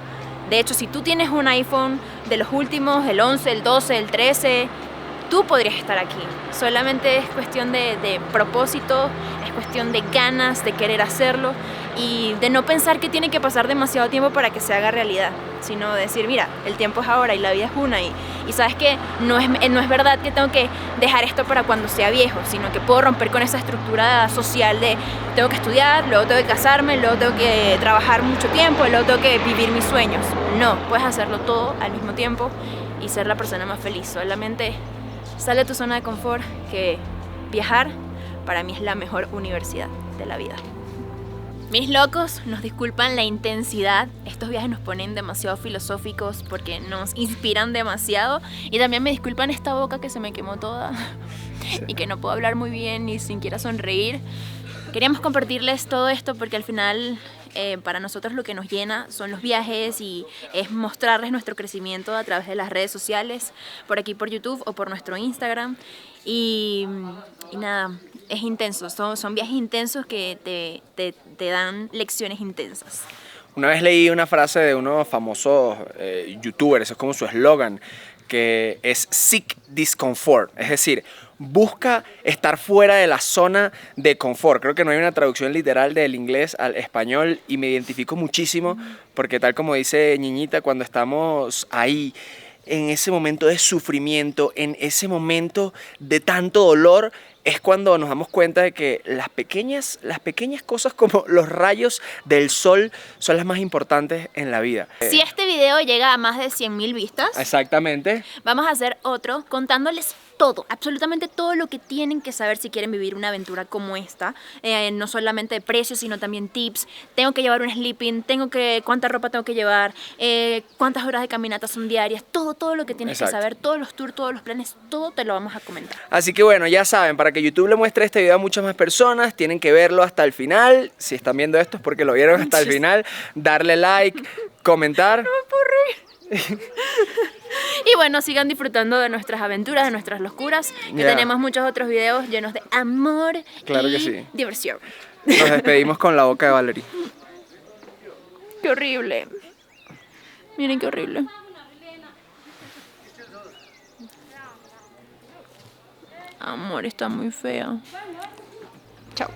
De hecho, si tú tienes un iPhone de los últimos, el 11, el 12, el 13, tú podrías estar aquí. Solamente es cuestión de propósito, es cuestión de ganas, de querer hacerlo y de no pensar que tiene que pasar demasiado tiempo para que se haga realidad, sino decir, mira, el tiempo es ahora y la vida es una y sabes que no es verdad que tengo que dejar esto para cuando sea viejo, sino que puedo romper con esa estructura social de tengo que estudiar, luego tengo que casarme, luego tengo que trabajar mucho tiempo, luego tengo que vivir mis sueños. No, puedes hacerlo todo al mismo tiempo y ser la persona más feliz. Solamente sal de tu zona de confort, que viajar para mí es la mejor universidad de la vida. Mis locos, nos disculpan la intensidad. Estos viajes nos ponen demasiado filosóficos porque nos inspiran demasiado. Y también me disculpan esta boca que se me quemó toda y que no puedo hablar muy bien ni siquiera sonreír. Queríamos compartirles todo esto porque al final para nosotros lo que nos llena son los viajes y es mostrarles nuestro crecimiento a través de las redes sociales, por aquí por YouTube o por nuestro Instagram. Y nada, es intenso, son viajes intensos que te dan lecciones intensas. Una vez leí una frase de unos famosos youtubers, eso es como su eslogan, que es seek discomfort, es decir, busca estar fuera de la zona de confort. Creo que no hay una traducción literal del inglés al español y me identifico muchísimo porque tal como dice Ñiñita, cuando estamos ahí en ese momento de sufrimiento, en ese momento de tanto dolor, es cuando nos damos cuenta de que las pequeñas cosas como los rayos del sol son las más importantes en la vida. Si este video llega a más de 100.000 vistas, Exactamente. vamos a hacer otro contándoles todo, absolutamente todo lo que tienen que saber si quieren vivir una aventura como esta. No solamente de precios, sino también tips. Tengo que llevar un sleeping, cuánta ropa tengo que llevar, cuántas horas de caminata son diarias, todo lo que tienes Exacto. que saber, todos los tours, todos los planes, todo te lo vamos a comentar. Así que bueno, ya saben, para que YouTube le muestre este video a muchas más personas, tienen que verlo hasta el final. Si están viendo esto es porque lo vieron hasta el final. Darle like, comentar. Y bueno, sigan disfrutando de nuestras aventuras, de nuestras locuras, que Ya. tenemos muchos otros videos llenos de amor Claro y que sí. diversión. Nos despedimos con la boca de Valerie. Qué horrible. Miren qué horrible. Amor, está muy fea. Chao.